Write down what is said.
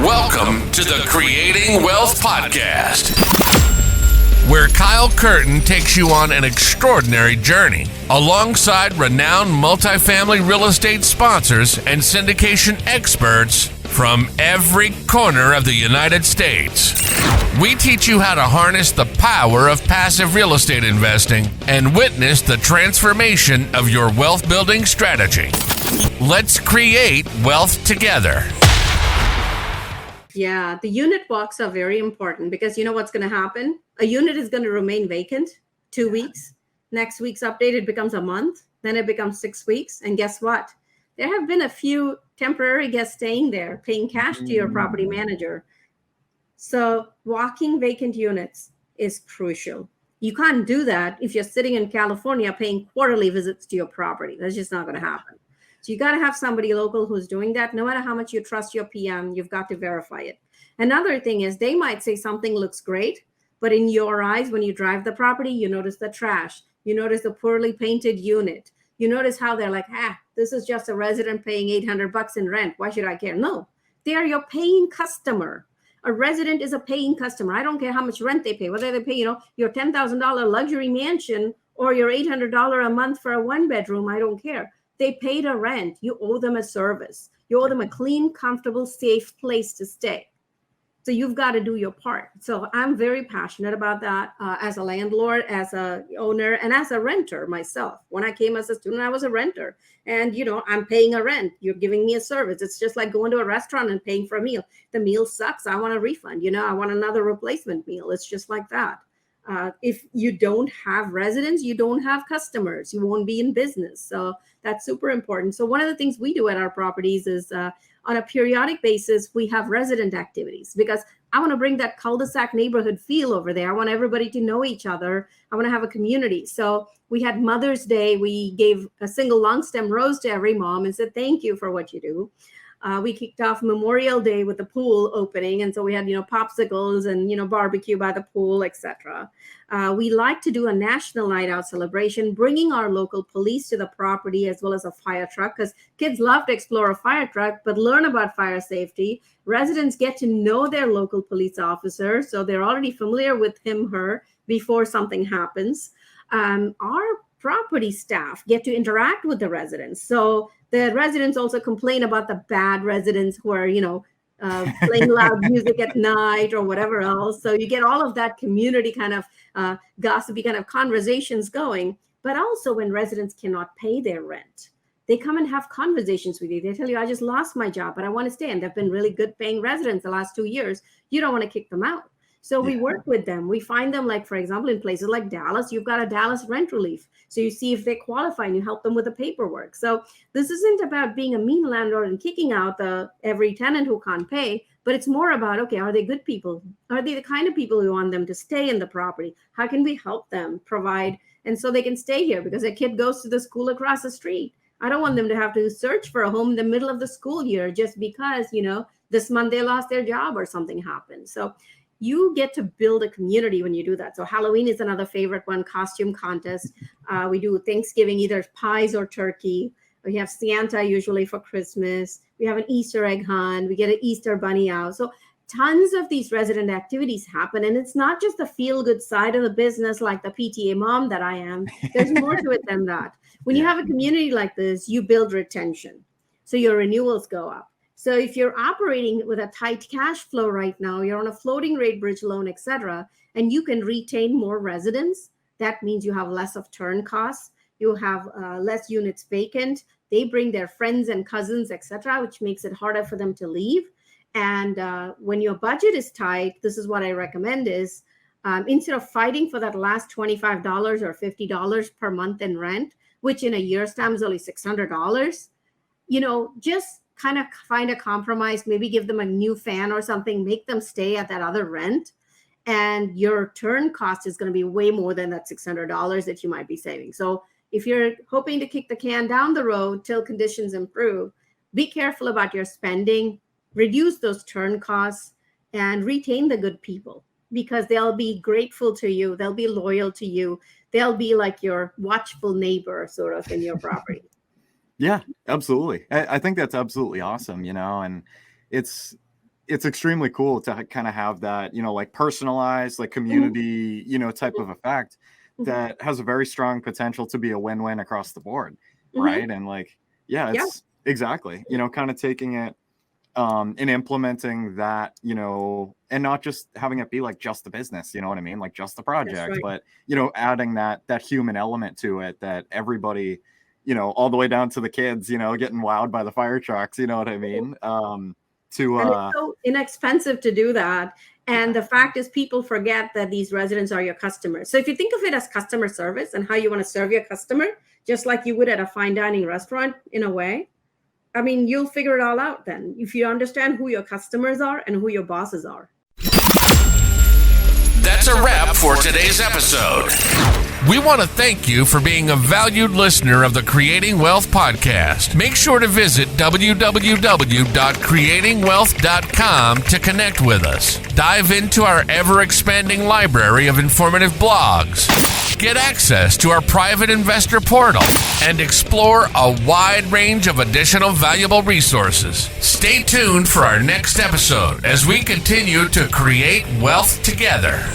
Welcome to the Creating Wealth Podcast, where Kyle Curtin takes you on an extraordinary journey alongside renowned multifamily real estate sponsors and syndication experts from every corner of the United States. We teach you how to harness the power of passive real estate investing and witness the transformation of your wealth building strategy. Let's create wealth together. Yeah, the unit walks are very important because you know what's going to happen? A unit is going to remain vacant 2 weeks. Next week's update, it becomes a month. Then it becomes 6 weeks. And guess what? There have been a few temporary guests staying there, paying cash to your property manager. So walking vacant units is crucial. You can't do that if you're sitting in California paying quarterly visits to your property. That's just not going to happen. So you got to have somebody local who's doing that. No matter how much you trust your PM, you've got to verify it. Another thing is they might say something looks great, but in your eyes, when you drive the property, you notice the trash. You notice the poorly painted unit. You notice how they're like, this is just a resident paying $800 in rent. Why should I care? No, they are your paying customer. A resident is a paying customer. I don't care how much rent they pay, whether they pay, your $10,000 luxury mansion or your $800 a month for a one bedroom. I don't care. They paid a rent. You owe them a service. You owe them a clean, comfortable, safe place to stay. So you've got to do your part. So I'm very passionate about that as a landlord, as a owner, and as a renter myself. When I came as a student, I was a renter. And, I'm paying a rent. You're giving me a service. It's just like going to a restaurant and paying for a meal. The meal sucks. I want a refund. I want another replacement meal. It's just like that. If you don't have residents, you don't have customers. You won't be in business. So that's super important. So one of the things we do at our properties is on a periodic basis, we have resident activities because I want to bring that cul-de-sac neighborhood feel over there. I want everybody to know each other. I want to have a community. So we had Mother's Day. We gave a single long stem rose to every mom and said, thank you for what you do. We kicked off Memorial Day with the pool opening. And so we had, popsicles and, barbecue by the pool, etc. We like to do a national night out celebration, bringing our local police to the property as well as a fire truck, because kids love to explore a fire truck, but learn about fire safety. Residents get to know their local police officer, so they're already familiar with him, her, before something happens. Our property staff get to interact with the residents. So the residents also complain about the bad residents who are, playing loud music at night or whatever else. So you get all of that community kind of gossipy kind of conversations going. But also when residents cannot pay their rent, they come and have conversations with you. They tell you, I just lost my job, but I want to stay. And they've been really good paying residents the last 2 years. You don't want to kick them out. So we work with them. We find them, like, for example, in places like Dallas, you've got a Dallas rent relief. So you see if they qualify and you help them with the paperwork. So this isn't about being a mean landlord and kicking out every tenant who can't pay, but it's more about, okay, are they good people? Are they the kind of people who want them to stay in the property? How can we help them provide? And so they can stay here because their kid goes to the school across the street. I don't want them to have to search for a home in the middle of the school year just because, this month they lost their job or something happened. So you get to build a community when you do that. So Halloween is another favorite one, costume contest. We do Thanksgiving, either pies or turkey. We have Santa usually for Christmas. We have an Easter egg hunt. We get an Easter bunny out. So tons of these resident activities happen. And it's not just the feel-good side of the business like the PTA mom that I am. There's more to it than that. When you have a community like this, you build retention. So your renewals go up. So if you're operating with a tight cash flow right now, you're on a floating rate bridge loan, et cetera, and you can retain more residents, that means you have less of turn costs. You have less units vacant. They bring their friends and cousins, et cetera, which makes it harder for them to leave. And when your budget is tight, this is what I recommend is instead of fighting for that last $25 or $50 per month in rent, which in a year's time is only $600, just kind of find a compromise, maybe give them a new fan or something, make them stay at that other rent. And your turn cost is going to be way more than that $600 that you might be saving. So if you're hoping to kick the can down the road till conditions improve, be careful about your spending, reduce those turn costs, and retain the good people because they'll be grateful to you. They'll be loyal to you. They'll be like your watchful neighbor sort of in your property. Yeah, absolutely. I think that's absolutely awesome, and it's it's extremely cool to kind of have that, like personalized, like community, type of effect that has a very strong potential to be a win-win across the board. Right. And like, it's exactly, kind of taking it and implementing that, and not just having it be like just the business, you know what I mean? Like just the project, but, adding that human element to it, that everybody, all the way down to the kids, getting wowed by the fire trucks, you know what I mean? And it's so inexpensive to do that. And the fact is, people forget that these residents are your customers. So if you think of it as customer service and how you want to serve your customer, just like you would at a fine dining restaurant in a way, I mean, you'll figure it all out then if you understand who your customers are and who your bosses are. That's a wrap for today's episode. We want to thank you for being a valued listener of the Creating Wealth Podcast. Make sure to visit www.creatingwealth.com to connect with us. Dive into our ever-expanding library of informative blogs. Get access to our private investor portal and explore a wide range of additional valuable resources. Stay tuned for our next episode as we continue to create wealth together.